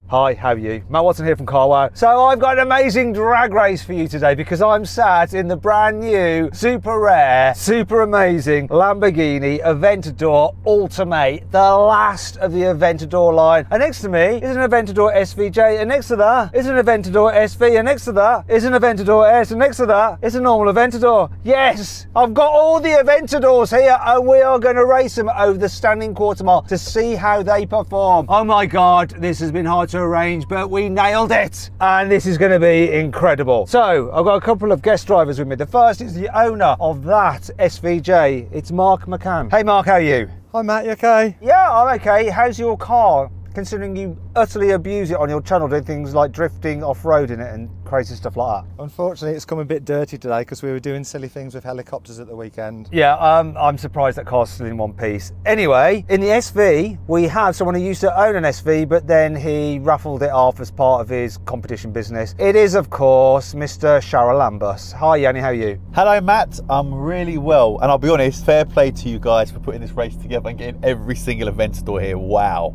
Hi, how are you? Matt Watson here from Carwow. So I've got an amazing drag race for you today because I'm sat in the brand new, super rare, super amazing Lamborghini Aventador Ultimae, the last of the Aventador line. And next to me is an Aventador SVJ, and next to that is an Aventador SV, and next to that is an Aventador S, and next to that is a normal Aventador. Yes, I've got all the Aventadors here and we are going to race them over the standing quarter mile to see how they perform. Oh my God, this has been hard to arrange, but we nailed it, and this is going to be incredible. So I've got a couple of guest drivers with me. The first is the owner of that SVJ. It's Mark McCann. Hey Mark, how are you? Hi Matt, you okay? Yeah, I'm okay. How's your car, considering you utterly abuse it on your channel, doing things like drifting, off-roading it and crazy stuff like that? Unfortunately, it's come a bit dirty today because we were doing silly things with helicopters at the weekend. Yeah, I'm surprised that car's still in one piece. Anyway, in the SV, we have someone who used to own an SV, but then he raffled it off as part of his competition business. It is, of course, Mr. Charalambos. Hi, Yanni, how are you? Hello, Matt. I'm really well, and I'll be honest, fair play to you guys for putting this race together and getting every single Aventador here. Wow.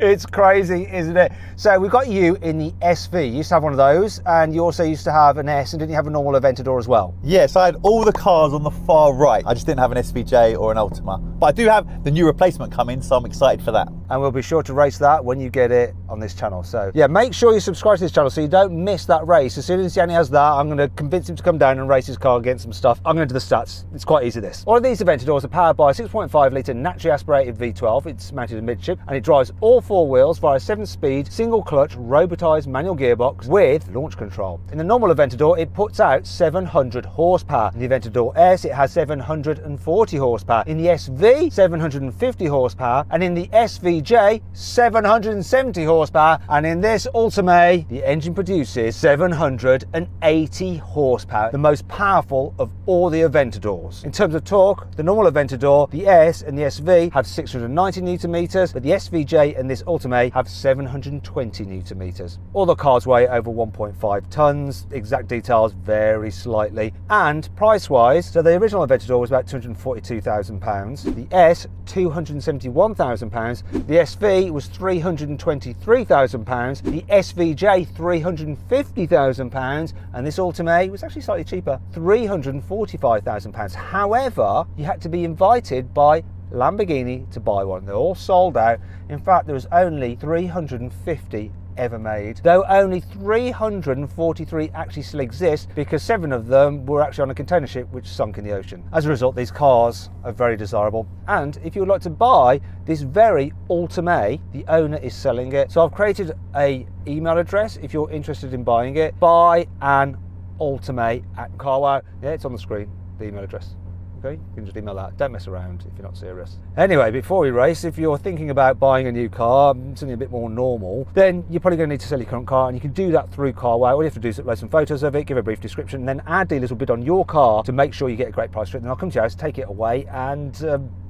It's crazy, isn't it? So we've got you in the SV. You used to have one of those, and you also used to have an S, and didn't you have a normal Aventador as well? Yes, I had all the cars on the far right. I just didn't have an SVJ or an Ultimae. But I do have the new replacement coming, so I'm excited for that. And we'll be sure to race that when you get it on this channel. So yeah, make sure you subscribe to this channel so you don't miss that race. As soon as Yanni has that, I'm going to convince him to come down and race his car against some stuff. I'm going to do the stats. It's quite easy, this. All of these Aventadors are powered by a 6.5 litre naturally aspirated V12. It's mounted in midship, and it drives all four wheels via a 7-speed single clutch robotised manual gearbox with launch control. In the normal Aventador, it puts out 700 horsepower. In the Aventador S, it has 740 horsepower. In the SV, 750 horsepower, and in the SVJ, 770 horsepower. And in this Ultimae, the engine produces 780 horsepower, the most powerful of all the Aventadors. In terms of torque, the normal Aventador, the S and the SV have 690 Newton meters, but the SVJ and this Ultimae have 720 Newton meters. All the cars weigh over 1.5 tons. Exact details vary slightly. And price-wise, so the original Aventador was about £242,000. The S, £271,000. The SV was £323,000. The SVJ, £350,000. And this Ultimae was actually slightly cheaper, £345,000. However, you had to be invited by Lamborghini to buy one. They're all sold out. In fact, there was only 350 ever made, though only 343 actually still exist because 7 of them were actually on a container ship which sunk in the ocean. As a result, these cars are very desirable, and if you would like to buy this very Ultimae, the owner is selling it. So I've created a email address if you're interested in buying it. Buy an Ultimae at Carwow. Yeah, it's on the screen, the email address. Okay, you can just email that. Don't mess around if you're not serious. Anyway, before we race, if you're thinking about buying a new car, something a bit more normal, then you're probably going to need to sell your current car, and you can do that through Carwow. All you have to do is upload some photos of it, give a brief description, and then our dealers will bid on your car to make sure you get a great price for it. Then I'll come to your house, take it away, and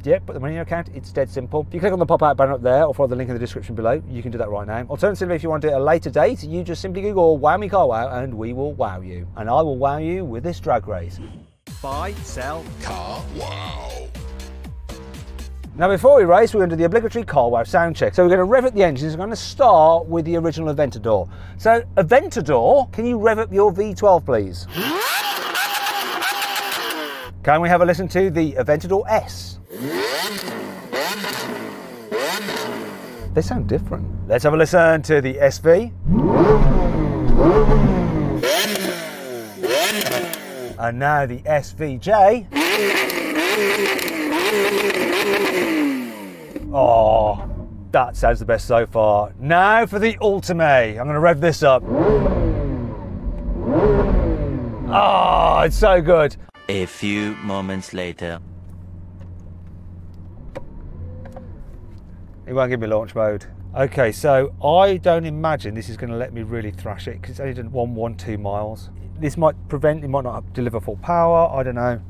yeah, put the money in your account. It's dead simple. If you click on the pop-out banner up there or follow the link in the description below, you can do that right now. Alternatively, if you want to do it at a later date, you just simply Google Wow Me Carwow and we will wow you. And I will wow you with this drag race. Buy, sell, Carwow. Now before we race, we're going to do the obligatory Carwow sound check. So we're going to rev up the engines. We're going to start with the original Aventador. So Aventador, can you rev up your V12 please? Can we have a listen to the Aventador S? They sound different. Let's have a listen to the SV. And now the SVJ. Oh, that sounds the best so far. Now for the Ultimae. I'm going to rev this up. Oh, it's so good. A few moments later. It won't give me launch mode. Okay, so I don't imagine this is going to let me really thrash it because it's only done 112 miles. This might prevent, it might not deliver full power, I don't know.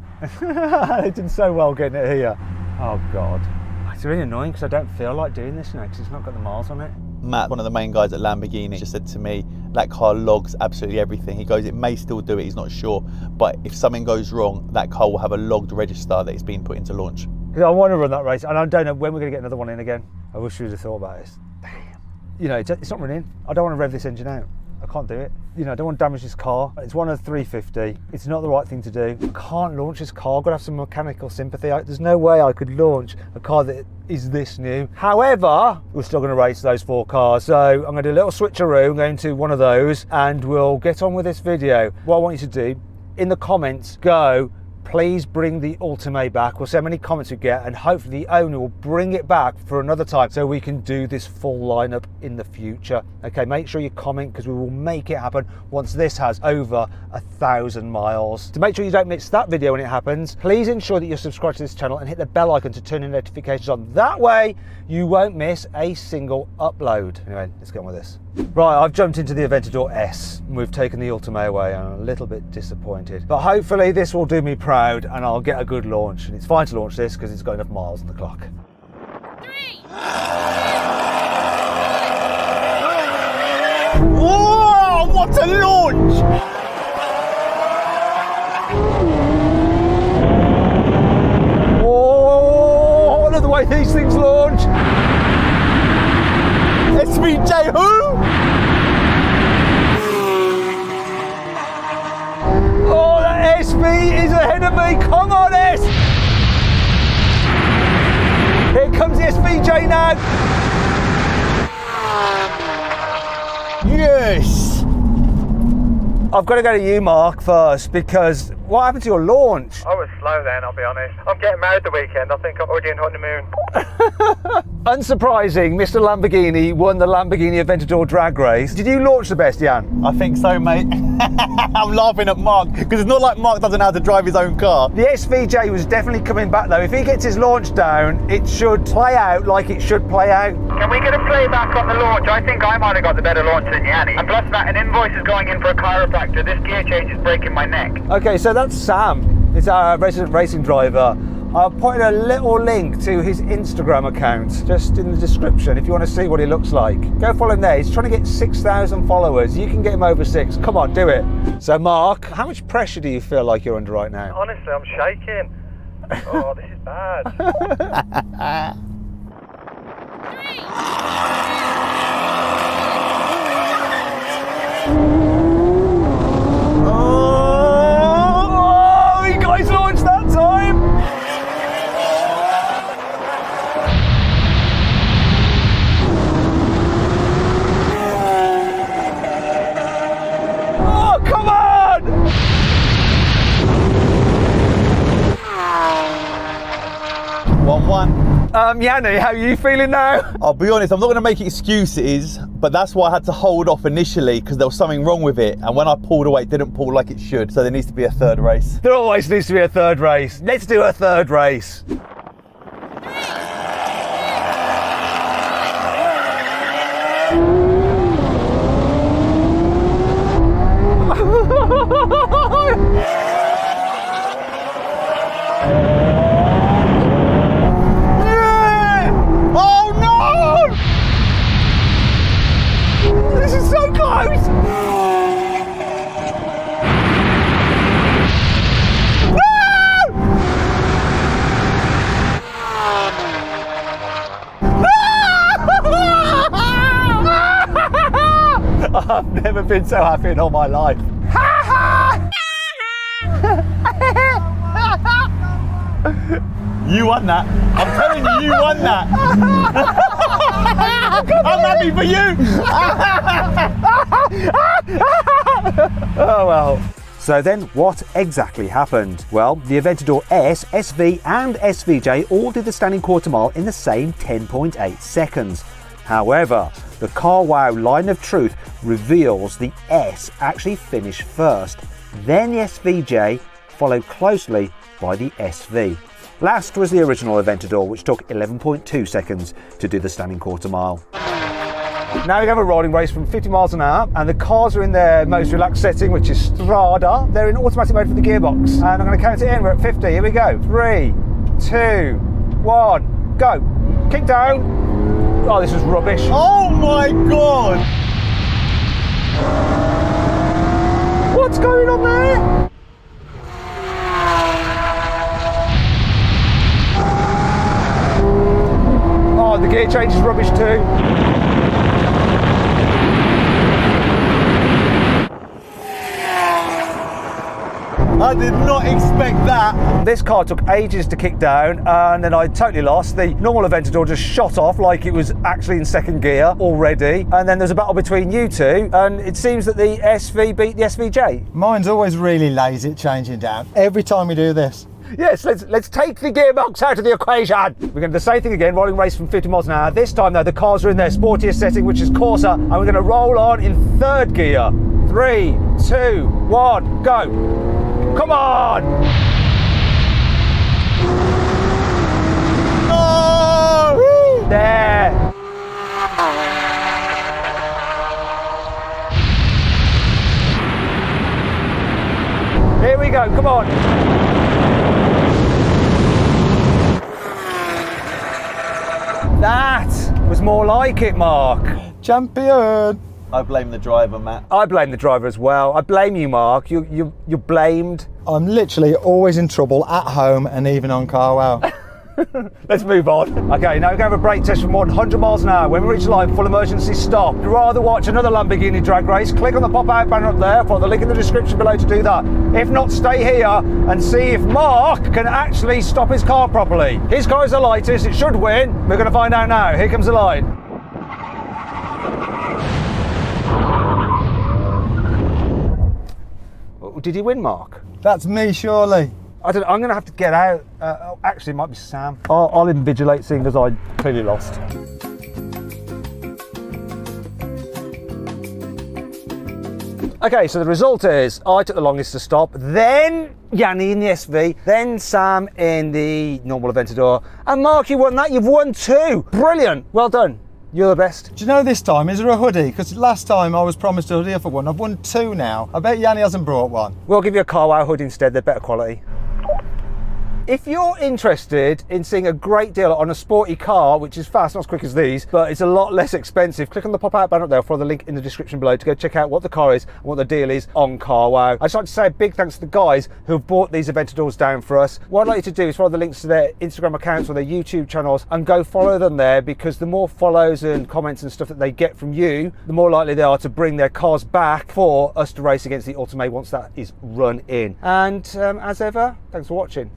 They did so well getting it here. Oh God. It's really annoying because I don't feel like doing this now because it's not got the miles on it. Matt, one of the main guys at Lamborghini, just said to me, that car logs absolutely everything. He goes, it may still do it, he's not sure, but if something goes wrong, that car will have a logged register that it's been put into launch. Because I want to run that race and I don't know when we're going to get another one in again. I wish we'd have thought about this. Damn. you know, it's not running. I don't want to rev this engine out. I can't do it. You know, I don't want to damage this car. It's one of 350. It's not the right thing to do. I can't launch this car. I've got to have some mechanical sympathy. There's no way I could launch a car that is this new. However, we're still going to race those 4 cars. So I'm going to do a little switcheroo. I'm going to one of those and we'll get on with this video. What I want you to do, in the comments, go, please bring the Ultimae back. We'll see how many comments we get and hopefully the owner will bring it back for another time so we can do this full lineup in the future. Okay, make sure you comment because we will make it happen once this has over 1,000 miles. To make sure you don't miss that video when it happens, please ensure that you're subscribed to this channel and hit the bell icon to turn your notifications on. That way you won't miss a single upload. Anyway, let's get on with this. Right, I've jumped into the Aventador S and we've taken the Ultimae away and I'm a little bit disappointed. But hopefully this will do me proud and I'll get a good launch. And it's fine to launch this because it's got enough miles on the clock. 3. Whoa, what a launch! Oh, I love the way these things launch. SVJ who? Oh, that SV is ahead of me. Come on, S. Here comes the SVJ now. Yes! I've got to go to you, Mark, first, because what happened to your launch? I was slow then, I'll be honest. I'm getting married the weekend. I think I'm already in honeymoon. Unsurprising, Mr. Lamborghini won the Lamborghini Aventador drag race. Did you launch the best, Jan? I think so, mate. I'm laughing at Mark because it's not like Mark doesn't know how to drive his own car. The SVJ was definitely coming back though. If he gets his launch down, it should play out like it should play out. Can we get a playback on the launch? I think I might have got the better launch than Yanni. And plus that, an invoice is going in for a chiropractor. This gear change is breaking my neck. Okay, so that's Sam. It's our resident racing driver. I'll put in a little link to his Instagram account just in the description if you want to see what he looks like. Go follow him there. He's trying to get 6,000 followers. You can get him over 6. Come on, do it. So Mark, how much pressure do you feel like you're under right now? Honestly, I'm shaking. Oh, this is bad. 3. Oh, you guys launched that time. Oh, come on! Yanni, how are you feeling now? I'll be honest, I'm not going to make excuses, but that's why I had to hold off initially because there was something wrong with it. And when I pulled away, it didn't pull like it should. So there needs to be a third race. There always needs to be a third race. Let's do a third race. This is so close! I've never been so happy in all my life. You won that. I'm telling you, you won that. I'm happy for you. Oh well. So then what exactly happened? Well, the Aventador S, SV and SVJ all did the standing quarter mile in the same 10.8 seconds. However, the Carwow line of truth reveals the S actually finished first, then the SVJ, followed closely by the SV. Last was the original Aventador, which took 11.2 seconds to do the standing quarter mile. Now we have a rolling race from 50 miles an hour, and the cars are in their most relaxed setting, which is Strada. They're in automatic mode for the gearbox, and I'm going to count it in. We're at 50. Here we go. 3, 2, 1, go. Kick down. Oh, this is rubbish. Oh my God. What's going on there? Oh, the gear change is rubbish too. I did not expect that. This car took ages to kick down, and then I totally lost. The normal Aventador just shot off like it was actually in second gear already, and then there's a battle between you two, and it seems that the SV beat the SVJ. Mine's always really lazy at changing down. Every time we do this. Yes, let's take the gearbox out of the equation. We're going to do the same thing again, rolling race from 50 miles an hour. This time though, the cars are in their sportiest setting, which is Corsa, and we're going to roll on in third gear. 3, 2, 1, go. Come on! Oh! There. Here we go, come on. That was more like it, Mark. Champion! I blame the driver, Matt. I blame the driver as well. I blame you, Mark. You're blamed. I'm literally always in trouble at home and even on Carwow. Let's move on. Okay, now we're going to have a brake test from 100 miles an hour. When we reach line, full emergency stop. If you'd rather watch another Lamborghini drag race, click on the pop-out banner up there. Follow the link in the description below to do that. If not, stay here and see if Mark can actually stop his car properly. His car is the lightest, it should win. We're going to find out now. Here comes the line. Did he win, Mark? That's me, surely. I don't know, I'm going to have to get out. Actually, it might be Sam. I'll invigilate, seeing as I clearly lost. Okay, so the result is I took the longest to stop, then Yanni in the SV, then Sam in the normal Aventador, and Mark, you won that. You've won 2. Brilliant. Well done. You're the best. Do you know this time, is there a hoodie? Because last time I was promised a hoodie for one. I've won 2 now. I bet Yanni hasn't brought one. We'll give you a Carwow hood instead, they're better quality. If you're interested in seeing a great deal on a sporty car, which is fast, not as quick as these, but it's a lot less expensive, click on the pop-out banner up there, follow the link in the description below to go check out what the car is and what the deal is on Carwow. I'd just like to say a big thanks to the guys who have brought these Aventadors down for us. What I'd like you to do is follow the links to their Instagram accounts or their YouTube channels and go follow them there, because the more follows and comments and stuff that they get from you, the more likely they are to bring their cars back for us to race against the Ultimae once that is run in. And as ever, thanks for watching.